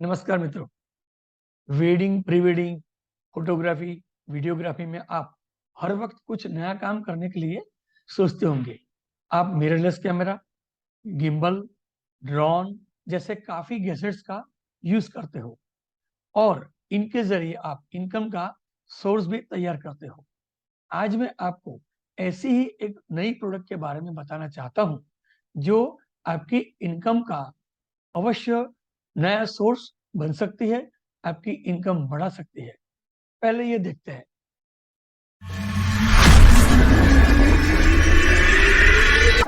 नमस्कार मित्रों। Wedding, pre wedding, photography, videography में आप हर वक्त कुछ नया काम करने के लिए सोचते होंगे। आप मिररलेस कैमरा, गिम्बल, ड्रोन जैसे काफी गैजेट्स का यूज करते हो और इनके जरिए आप इनकम का सोर्स भी तैयार करते हो। आज मैं आपको ऐसी ही एक नई प्रोडक्ट के बारे में बताना चाहता हूं जो आपकी इनकम का अवश्य नया सोर्स बन सकती है, आपकी इनकम बढ़ा सकती है। पहले ये देखते हैं।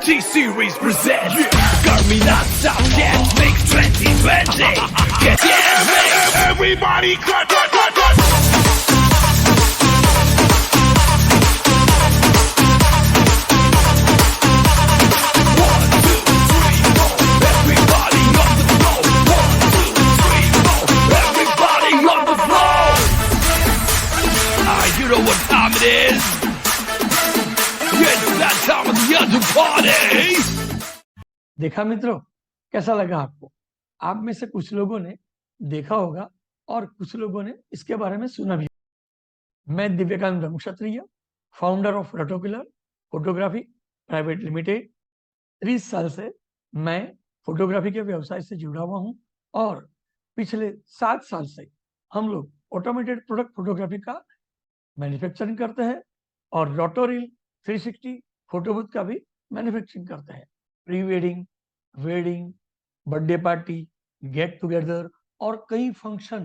T-Series presents Garmina's Top Dance Mix 2020. Get everybody clap, clap, clap, clap. You know what time it is? It's that time of the other party. देखा मित्रों, कैसा लगा आपको? आप में से कुछ लोगों ने देखा होगा और कुछ लोगों ने इसके बारे में सुना भी। मैं दिव्यकांत ब्रह्मक्षत्रिय, फाउंडर ऑफ रटोकुलर फोटोग्राफी प्राइवेट लिमिटेड। 30 साल से मैं फोटोग्राफी के व्यवसाय से जुड़ा हुआ हूं और पिछले 7 साल से हम लोग ऑटोमेटेड प्रोडक्ट फोटोग्राफी का मैन्युफैक्चरिंग करते हैं और रोटोरील 360 फोटो बूथ का भी मैन्युफैक्चरिंग करते हैं। Pre wedding, wedding, birthday party, get together और कई फंक्शन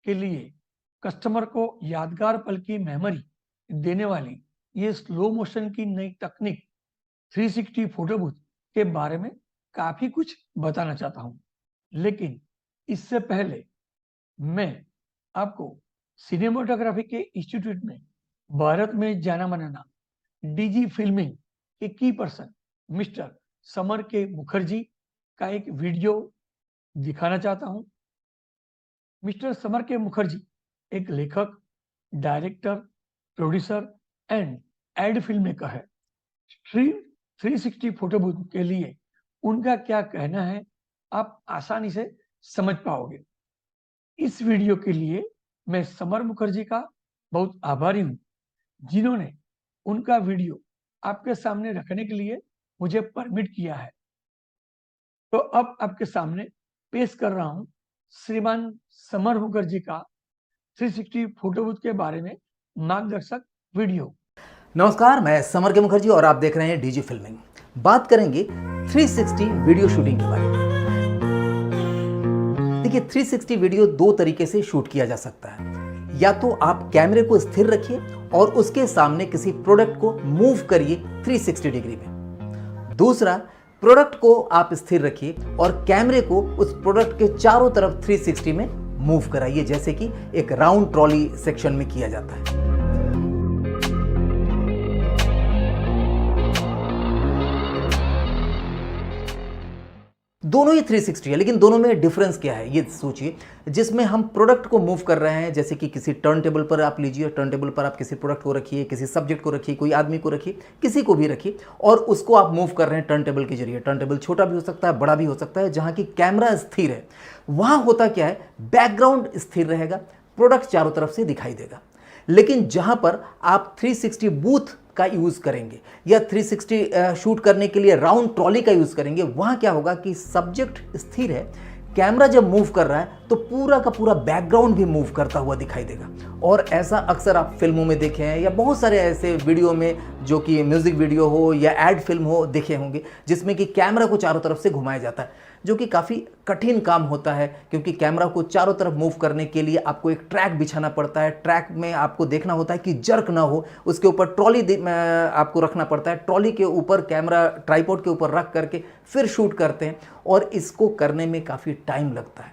के लिए कस्टमर को यादगार पल की मेमोरी देने वाली ये स्लो मोशन की नई तकनीक 360 फोटो बूथ के बारे में काफी कुछ बताना चाहता हूं। लेकिन इससे पहले मैं आपको सिनेमाटोग्राफी के इंस्टीट्यूट में भारत में जाना माना डीजी फिल्मिंग के की पर्सन मिस्टर समर के मुखर्जी का एक वीडियो दिखाना चाहता हूं। मिस्टर समर के मुखर्जी एक लेखक, director, producer and ad film maker है। स्ट्रीम 360 फोटो बूथ के लिए उनका क्या कहना है आप आसानी से समझ पाओगे। इस वीडियो के लिए मैं समर मुखर्जी का बहुत आभारी हूं जिन्होंने उनका वीडियो आपके सामने रखने के लिए मुझे परमिट किया है। तो अब आपके सामने पेश कर रहा हूं श्रीमान समर मुखर्जी का 360 फोटो बूथ के बारे में मार्गदर्शक वीडियो। नमस्कार, मैं समर के मुखर्जी और आप देख रहे हैं डीजी फिल्मिंग। बात करेंगे 360 वीडियो शूटिंग के बारे में। देखिए, 360 वीडियो दो तरीके से शूट किया जा सकता है। या तो आप कैमरे को स्थिर रखिए और उसके सामने किसी प्रोडक्ट को मूव करिए 360 डिग्री में। दूसरा, प्रोडक्ट को आप स्थिर रखिए और कैमरे को उस प्रोडक्ट के चारों तरफ 360 में मूव कराइए, जैसे कि एक राउंड ट्रॉली सेक्शन में किया जाता है। दोनों ही 360 है, लेकिन दोनों में डिफरेंस क्या है ये सोचिए। जिसमें हम प्रोडक्ट को मूव कर रहे हैं, जैसे कि किसी टर्न टेबल पर आप लीजिए, टर्न टेबल पर आप किसी प्रोडक्ट को रखिए, किसी सब्जेक्ट को रखिए, कोई आदमी को रखिए, किसी को भी रखिए और उसको आप मूव कर रहे हैं टर्न टेबल के जरिए। टर्न टेबल छोटा भी हो सकता है, बड़ा भी हो सकता है। जहां की कैमरा स्थिर है वहां होता क्या है, बैकग्राउंड स्थिर रहेगा, प्रोडक्ट चारों तरफ से दिखाई देगा। लेकिन जहां पर आप 360 बूथ का यूज करेंगे या 360 शूट करने के लिए राउंड ट्रॉली का यूज करेंगे, वहां क्या होगा कि सब्जेक्ट स्थिर है, कैमरा जब मूव कर रहा है तो पूरा का पूरा बैकग्राउंड भी मूव करता हुआ दिखाई देगा। और ऐसा अक्सर आप फिल्मों में देखे हैं या बहुत सारे ऐसे वीडियो में, जो कि म्यूजिक वीडियो हो या एड फिल्म हो, देखे होंगे, जिसमें कि कैमरा को चारों तरफ से घुमाया जाता है, जो कि काफ़ी कठिन काम होता है क्योंकि कैमरा को चारों तरफ मूव करने के लिए आपको एक ट्रैक बिछाना पड़ता है। ट्रैक में आपको देखना होता है कि जर्क ना हो, उसके ऊपर ट्रॉली आपको रखना पड़ता है। ट्रॉली के ऊपर कैमरा ट्राइपॉड के ऊपर रख करके फिर शूट करते हैं और इसको करने में काफ़ी टाइम लगता है,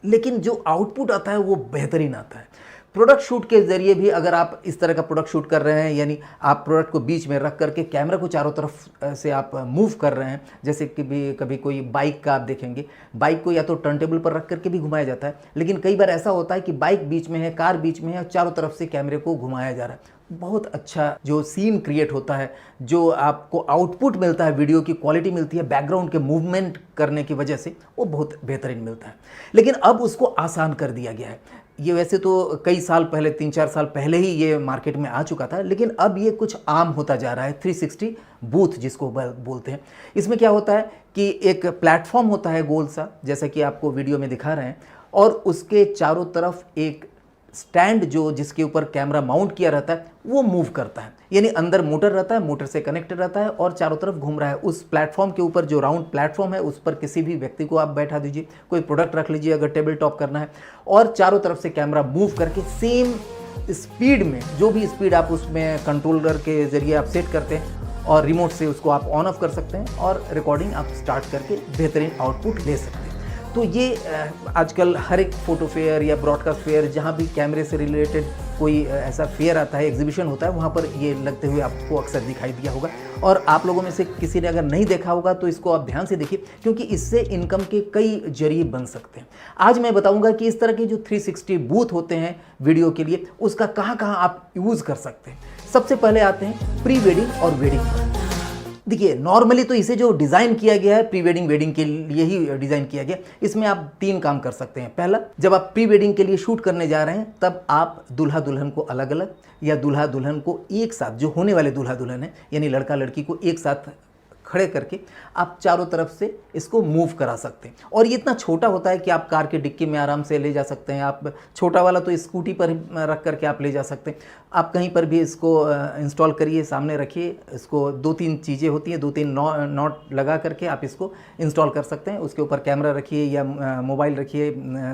लेकिन जो आउटपुट आता है वो बेहतरीन आता है। प्रोडक्ट शूट के जरिए भी अगर आप इस तरह का प्रोडक्ट शूट कर रहे हैं, यानी आप प्रोडक्ट को बीच में रख करके कैमरा को चारों तरफ से आप मूव कर रहे हैं, जैसे कि भी कभी कोई बाइक का आप देखेंगे, बाइक को या तो टर्न टेबल पर रख करके भी घुमाया जाता है, लेकिन कई बार ऐसा होता है कि बाइक बीच में है, कार बीच में है और चारों तरफ से कैमरे को घुमाया जा रहा है, बहुत अच्छा जो सीन क्रिएट होता है, जो आपको आउटपुट मिलता है, वीडियो की क्वालिटी मिलती है बैकग्राउंड के मूवमेंट करने की वजह से, वो बहुत बेहतरीन मिलता है। लेकिन अब उसको आसान कर दिया गया है। ये वैसे तो कई साल पहले, 3-4 साल पहले ही ये मार्केट में आ चुका था, लेकिन अब ये कुछ आम होता जा रहा है। 360 बूथ जिसको बोलते हैं। इसमें क्या होता है कि एक प्लेटफॉर्म होता है गोल सा, जैसा कि आपको वीडियो में दिखा रहे हैं, और उसके चारों तरफ एक स्टैंड जो जिसके ऊपर कैमरा माउंट किया रहता है वो मूव करता है। यानी अंदर मोटर रहता है, मोटर से कनेक्टेड रहता है और चारों तरफ घूम रहा है। उस प्लेटफॉर्म के ऊपर जो राउंड प्लेटफॉर्म है उस पर किसी भी व्यक्ति को आप बैठा दीजिए, कोई प्रोडक्ट रख लीजिए अगर टेबल टॉप करना है, और चारों तरफ से कैमरा मूव करके सेम स्पीड में, जो भी स्पीड आप उसमें कंट्रोलर के ज़रिए आप सेट करते हैं और रिमोट से उसको आप ऑन ऑफ कर सकते हैं और रिकॉर्डिंग आप स्टार्ट करके बेहतरीन आउटपुट ले सकते हैं। तो ये आजकल हर एक फोटो फेयर या ब्रॉडकास्ट फेयर, जहाँ भी कैमरे से रिलेटेड कोई ऐसा फेयर आता है, एग्जीबिशन होता है, वहाँ पर ये लगते हुए आपको अक्सर दिखाई दिया होगा। और आप लोगों में से किसी ने अगर नहीं देखा होगा तो इसको आप ध्यान से देखिए, क्योंकि इससे इनकम के कई जरिए बन सकते हैं। आज मैं बताऊंगा कि इस तरह के जो 360 बूथ होते हैं वीडियो के लिए, उसका कहाँ कहाँ आप यूज़ कर सकते हैं। सबसे पहले आते हैं प्री वेडिंग और वेडिंग। देखिए, नॉर्मली तो इसे जो डिज़ाइन किया गया है प्री वेडिंग वेडिंग के लिए ही डिज़ाइन किया गया। इसमें आप 3 काम कर सकते हैं। पहला, जब आप प्री वेडिंग के लिए शूट करने जा रहे हैं तब आप दूल्हा दुल्हन को अलग अलग या दूल्हा दुल्हन को एक साथ, जो होने वाले दूल्हा दुल्हन है यानी लड़का लड़की को एक साथ खड़े करके आप चारों तरफ से इसको मूव करा सकते हैं। और ये इतना छोटा होता है कि आप कार के डिक्की में आराम से ले जा सकते हैं। आप छोटा वाला तो स्कूटी पर रख करके आप ले जा सकते हैं। आप कहीं पर भी इसको इंस्टॉल करिए, सामने रखिए, इसको 2-3 चीज़ें होती हैं, 2-3 नॉट लगा करके आप इसको इंस्टॉल कर सकते हैं। उसके ऊपर कैमरा रखिए या मोबाइल रखिए,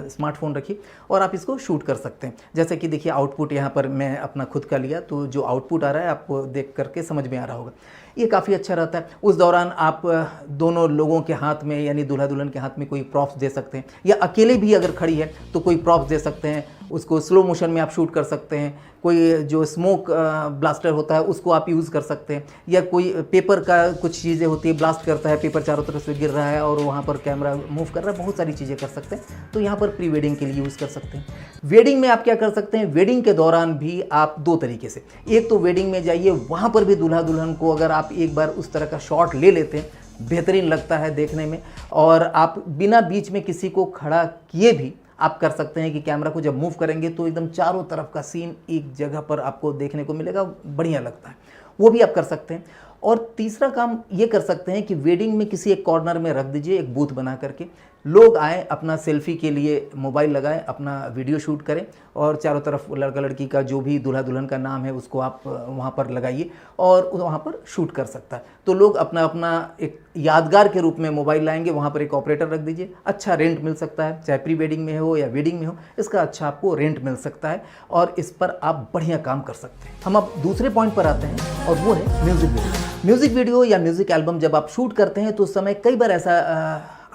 स्मार्टफोन रखिए और आप इसको शूट कर सकते हैं। जैसे कि देखिए, आउटपुट यहाँ पर मैं अपना खुद का लिया, तो जो आउटपुट आ रहा है आपको देख करके समझ में आ रहा होगा। ये काफ़ी अच्छा रहता है। उस दौरान आप दोनों लोगों के हाथ में यानी दूल्हा दुल्हन के हाथ में कोई प्रॉप्स दे सकते हैं, या अकेले भी अगर खड़ी है तो कोई प्रॉप्स दे सकते हैं। उसको स्लो मोशन में आप शूट कर सकते हैं। कोई जो स्मोक ब्लास्टर होता है उसको आप यूज़ कर सकते हैं, या कोई पेपर का कुछ चीज़ें होती है, ब्लास्ट करता है, पेपर चारों तरफ से गिर रहा है और वहाँ पर कैमरा मूव कर रहा है, बहुत सारी चीज़ें कर सकते हैं। तो यहाँ पर प्री वेडिंग के लिए यूज़ कर सकते हैं। वेडिंग में आप क्या कर सकते हैं, वेडिंग के दौरान भी आप 2 तरीके से, एक तो वेडिंग में जाइए, वहाँ पर भी दूल्हा दुल्हन को अगर आप एक बार उस तरह का शॉट ले लेते हैं, बेहतरीन लगता है देखने में। और आप बिना बीच में किसी को खड़ा किए भी आप कर सकते हैं कि कैमरा को जब मूव करेंगे तो एकदम चारों तरफ का सीन एक जगह पर आपको देखने को मिलेगा, बढ़िया लगता है। वो भी आप कर सकते हैं। और तीसरा काम ये कर सकते हैं कि वेडिंग में किसी एक कॉर्नर में रख दीजिए, एक बूथ बना करके, लोग आए, अपना सेल्फी के लिए मोबाइल लगाएं, अपना वीडियो शूट करें और चारों तरफ लड़का लड़की का जो भी दूल्हा दुल्हन का नाम है उसको आप वहाँ पर लगाइए और वहाँ पर शूट कर सकता है। तो लोग अपना अपना एक यादगार के रूप में मोबाइल लाएंगे, वहाँ पर एक ऑपरेटर रख दीजिए, अच्छा रेंट मिल सकता है, चाहे प्री वेडिंग में हो या वेडिंग में हो, इसका अच्छा आपको रेंट मिल सकता है और इस पर आप बढ़िया काम कर सकते हैं। हम अब दूसरे पॉइंट पर आते हैं और वो है म्यूज़िक वीडियो। म्यूज़िक वीडियो या म्यूज़िक एल्बम जब आप शूट करते हैं तो उस समय कई बार ऐसा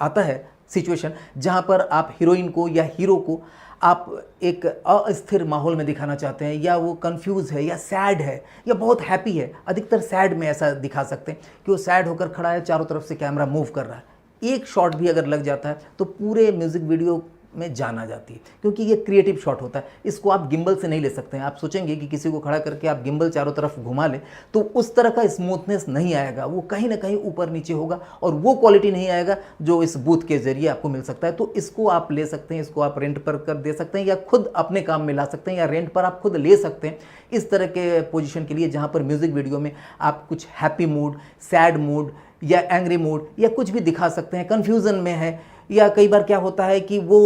आता है सिचुएशन जहाँ पर आप हीरोइन को या हीरो को आप एक अस्थिर माहौल में दिखाना चाहते हैं, या वो कंफ्यूज है या सैड है या बहुत हैप्पी है। अधिकतर सैड में ऐसा दिखा सकते हैं कि वो सैड होकर खड़ा है, चारों तरफ से कैमरा मूव कर रहा है। एक शॉट भी अगर लग जाता है तो पूरे म्यूज़िक वीडियो में जान आ जाती है, क्योंकि ये क्रिएटिव शॉट होता है। इसको आप गिम्बल से नहीं ले सकते हैं। आप सोचेंगे कि किसी को खड़ा करके आप गिम्बल चारों तरफ घुमा लें तो उस तरह का स्मूथनेस नहीं आएगा, वो कहीं ना कहीं ऊपर नीचे होगा और वो क्वालिटी नहीं आएगा जो इस बूथ के जरिए आपको मिल सकता है। तो इसको आप ले सकते हैं, इसको आप रेंट पर कर दे सकते हैं या खुद अपने काम में ला सकते हैं, या रेंट पर आप खुद ले सकते हैं इस तरह के पोजीशन के लिए, जहाँ पर म्यूज़िक वीडियो में आप कुछ हैप्पी मूड, सैड मूड या एंग्री मूड या कुछ भी दिखा सकते हैं, कन्फ्यूज़न में है, या कई बार क्या होता है कि वो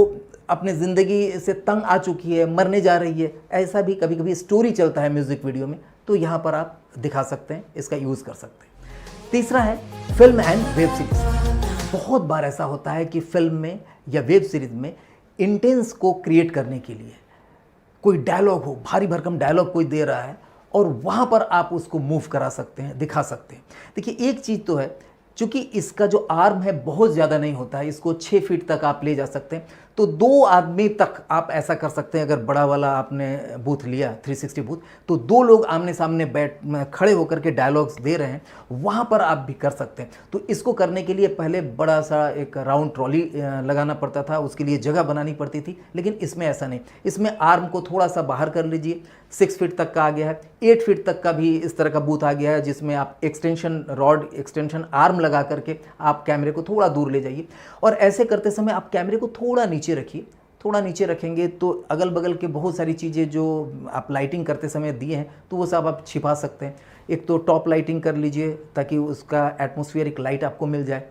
अपने ज़िंदगी से तंग आ चुकी है, मरने जा रही है, ऐसा भी कभी कभी स्टोरी चलता है म्यूज़िक वीडियो में, तो यहाँ पर आप दिखा सकते हैं, इसका यूज़ कर सकते हैं। तीसरा है फिल्म एंड वेब सीरीज़। बहुत बार ऐसा होता है कि फिल्म में या वेब सीरीज़ में इंटेंस को क्रिएट करने के लिए कोई डायलॉग हो, भारी भरकम डायलॉग कोई दे रहा है और वहाँ पर आप उसको मूव करा सकते हैं, दिखा सकते हैं। देखिए, एक चीज़ तो है, चूँकि इसका जो आर्म है बहुत ज़्यादा नहीं होता है, इसको 6 फीट तक आप ले जा सकते हैं, तो 2 आदमी तक आप ऐसा कर सकते हैं। अगर बड़ा वाला आपने बूथ लिया 360 बूथ, तो 2 लोग आमने सामने खड़े होकर के डायलॉग्स दे रहे हैं, वहाँ पर आप भी कर सकते हैं। तो इसको करने के लिए पहले बड़ा सा एक राउंड ट्रॉली लगाना पड़ता था, उसके लिए जगह बनानी पड़ती थी, लेकिन इसमें ऐसा नहीं। इसमें आर्म को थोड़ा सा बाहर कर लीजिए, 6 फीट तक का आ गया है, 8 फीट तक का भी इस तरह का बूथ आ गया है, जिसमें आप एक्सटेंशन रॉड, एक्सटेंशन आर्म लगा करके आप कैमरे को थोड़ा दूर ले जाइए। और ऐसे करते समय आप कैमरे को थोड़ा नीचे रखिए। थोड़ा नीचे रखेंगे तो अगल बगल के बहुत सारी चीज़ें जो आप लाइटिंग करते समय दिए हैं तो वो सब आप छिपा सकते हैं। एक तो टॉप लाइटिंग कर लीजिए ताकि उसका एटमॉस्फेरिक लाइट आपको मिल जाए,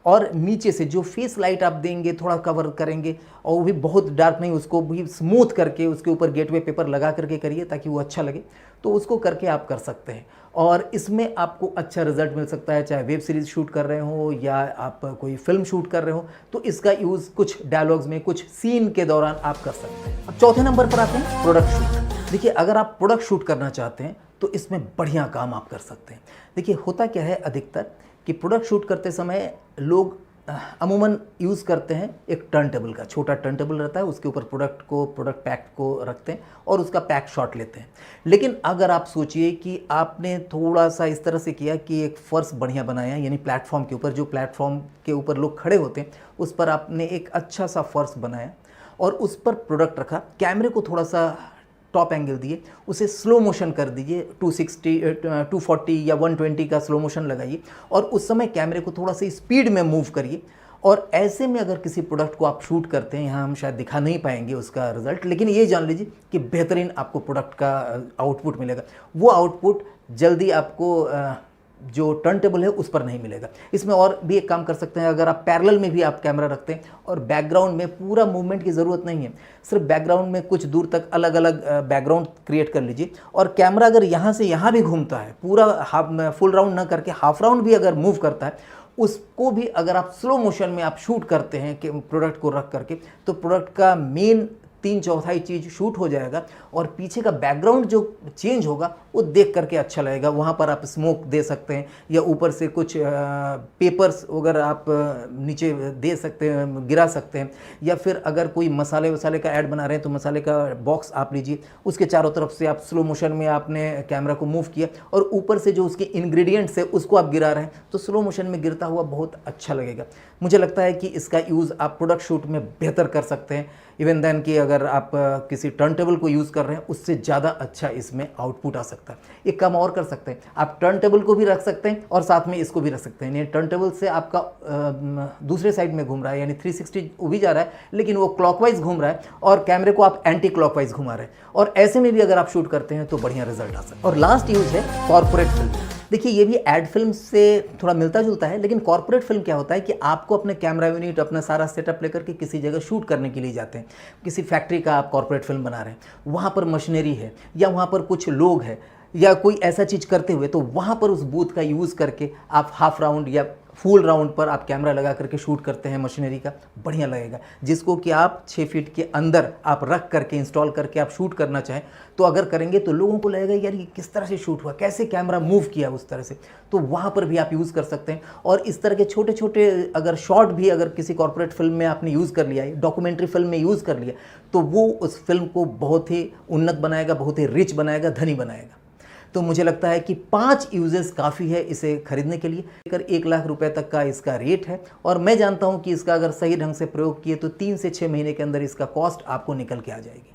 और नीचे से जो फेस लाइट आप देंगे थोड़ा कवर करेंगे, और वो भी बहुत डार्क नहीं, उसको भी स्मूथ करके उसके ऊपर गेटवे पेपर लगा करके करिए ताकि वो अच्छा लगे। तो उसको करके आप कर सकते हैं और इसमें आपको अच्छा रिजल्ट मिल सकता है। चाहे वेब सीरीज़ शूट कर रहे हो या आप कोई फिल्म शूट कर रहे हो तो इसका यूज़ कुछ डायलॉग्स में, कुछ सीन के दौरान आप कर सकते हैं। अब चौथे नंबर पर आते हैं प्रोडक्ट शूट। देखिए, अगर आप प्रोडक्ट शूट करना चाहते हैं तो इसमें बढ़िया काम आप कर सकते हैं। देखिए, होता क्या है अधिकतर कि प्रोडक्ट शूट करते समय लोग अमूमन यूज़ करते हैं एक टर्न टेबल का, छोटा टर्न टेबल रहता है, उसके ऊपर प्रोडक्ट पैक को रखते हैं और उसका पैक शॉट लेते हैं। लेकिन अगर आप सोचिए कि आपने थोड़ा सा इस तरह से किया कि एक फर्श बढ़िया बनाया, यानी प्लेटफॉर्म के ऊपर, जो प्लेटफॉर्म के ऊपर लोग खड़े होते हैं उस पर आपने एक अच्छा सा फर्श बनाया और उस पर प्रोडक्ट रखा, कैमरे को थोड़ा सा टॉप एंगल दिए, उसे स्लो मोशन कर दीजिए, 240 या 120 का स्लो मोशन लगाइए और उस समय कैमरे को थोड़ा सा स्पीड में मूव करिए। और ऐसे में अगर किसी प्रोडक्ट को आप शूट करते हैं, यहाँ हम शायद दिखा नहीं पाएंगे उसका रिजल्ट, लेकिन ये जान लीजिए कि बेहतरीन आपको प्रोडक्ट का आउटपुट मिलेगा। वो आउटपुट जल्दी आपको जो टर्न टेबल है उस पर नहीं मिलेगा। इसमें और भी एक काम कर सकते हैं, अगर आप पैरेलल में भी आप कैमरा रखते हैं और बैकग्राउंड में पूरा मूवमेंट की ज़रूरत नहीं है, सिर्फ बैकग्राउंड में कुछ दूर तक अलग अलग बैकग्राउंड क्रिएट कर लीजिए और कैमरा अगर यहाँ से यहाँ भी घूमता है, पूरा फुल राउंड ना करके हाफ राउंड भी अगर मूव करता है, उसको भी अगर आप स्लो मोशन में आप शूट करते हैं कि प्रोडक्ट को रख करके, तो प्रोडक्ट का मेन 3/4 चीज़ शूट हो जाएगा और पीछे का बैकग्राउंड जो चेंज होगा वो देख करके अच्छा लगेगा। वहाँ पर आप स्मोक दे सकते हैं या ऊपर से कुछ पेपर्स वगैरह आप नीचे दे सकते हैं, गिरा सकते हैं, या फिर अगर कोई मसाले वसाले का ऐड बना रहे हैं तो मसाले का बॉक्स आप लीजिए, उसके चारों तरफ से आप स्लो मोशन में आपने कैमरा को मूव किया और ऊपर से जो उसके इंग्रेडिएंट्स है उसको आप गिरा रहे हैं तो स्लो मोशन में गिरता हुआ बहुत अच्छा लगेगा। मुझे लगता है कि इसका यूज़ आप प्रोडक्ट शूट में बेहतर कर सकते हैं इवन देन कि अगर आप किसी टर्न टेबल को यूज़ कर रहे हैं, उससे ज़्यादा अच्छा इसमें आउटपुट आ सकता है। एक काम और कर सकते हैं, आप टर्न टेबल को भी रख सकते हैं और साथ में इसको भी रख सकते हैं। यानी टर्न टेबल से आपका दूसरे साइड में घूम रहा है, यानी 360 वो भी जा रहा है लेकिन वो क्लॉकवाइज घूम रहा है और कैमरे को आप एंटी क्लॉकवाइज घुमा रहे हैं, और ऐसे में भी अगर आप शूट करते हैं तो बढ़िया रिजल्ट आ सकता है। और लास्ट यूज़ है कॉर्पोरेट फिल्म। देखिए, ये भी एड फिल्म से थोड़ा मिलता जुलता है, लेकिन कॉर्पोरेट फिल्म क्या होता है कि आपको अपने कैमरा यूनिट, अपना सारा सेटअप लेकर के किसी जगह शूट करने के लिए जाते हैं। किसी फैक्ट्री का आप कॉर्पोरेट फिल्म बना रहे हैं, वहाँ पर मशीनरी है या वहाँ पर कुछ लोग हैं या कोई ऐसा चीज़ करते हुए, तो वहाँ पर उस बूथ का यूज़ करके आप हाफ राउंड या फुल राउंड पर आप कैमरा लगा करके शूट करते हैं मशीनरी का, बढ़िया लगेगा। जिसको कि आप 6 फीट के अंदर आप रख करके इंस्टॉल करके आप शूट करना चाहें तो अगर करेंगे तो लोगों को लगेगा यार ये किस तरह से शूट हुआ, कैसे कैमरा मूव किया उस तरह से, तो वहाँ पर भी आप यूज़ कर सकते हैं। और इस तरह के छोटे छोटे अगर शॉट भी अगर किसी कॉर्पोरेट फिल्म में आपने यूज़ कर लिया है, डॉक्यूमेंट्री फिल्म में यूज़ कर लिया, तो वो उस फिल्म को बहुत ही उन्नत बनाएगा, बहुत ही रिच बनाएगा, धनी बनाएगा। तो मुझे लगता है कि 5 यूजेस काफ़ी है इसे खरीदने के लिए। 1 लाख रुपए तक का इसका रेट है और मैं जानता हूं कि इसका अगर सही ढंग से प्रयोग किए तो 3 से 6 महीने के अंदर इसका कॉस्ट आपको निकल के आ जाएगी।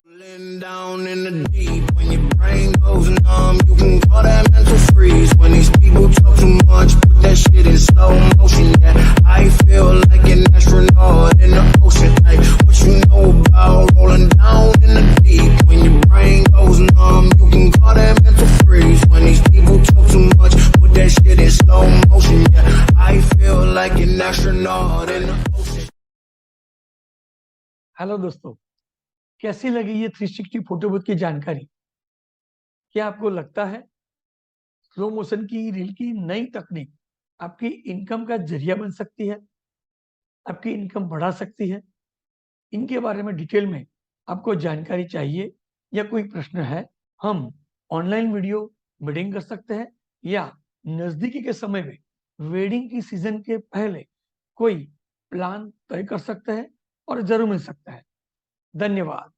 Down in the deep, when your brain goes numb, you can call that mental freeze. When these people talk too much, put that shit in slow motion. Yeah, I feel like an astronaut in the ocean. Hey, what you know about rolling down in the deep? When your brain goes numb, you can call that mental freeze. When these people talk too much, put that shit in slow motion. Yeah, I feel like an astronaut in the ocean. Hello दोस्तों, कैसी लगी ये 360 photo booth की जानकारी? क्या आपको लगता है स्लो मोशन की रील की नई तकनीक आपकी इनकम का जरिया बन सकती है, आपकी इनकम बढ़ा सकती है? इनके बारे में डिटेल में आपको जानकारी चाहिए या कोई प्रश्न है, हम ऑनलाइन वीडियो मीटिंग कर सकते हैं या नजदीकी के समय में वेडिंग की सीजन के पहले कोई प्लान तय कर सकते हैं और जरूर मिल सकता है। धन्यवाद।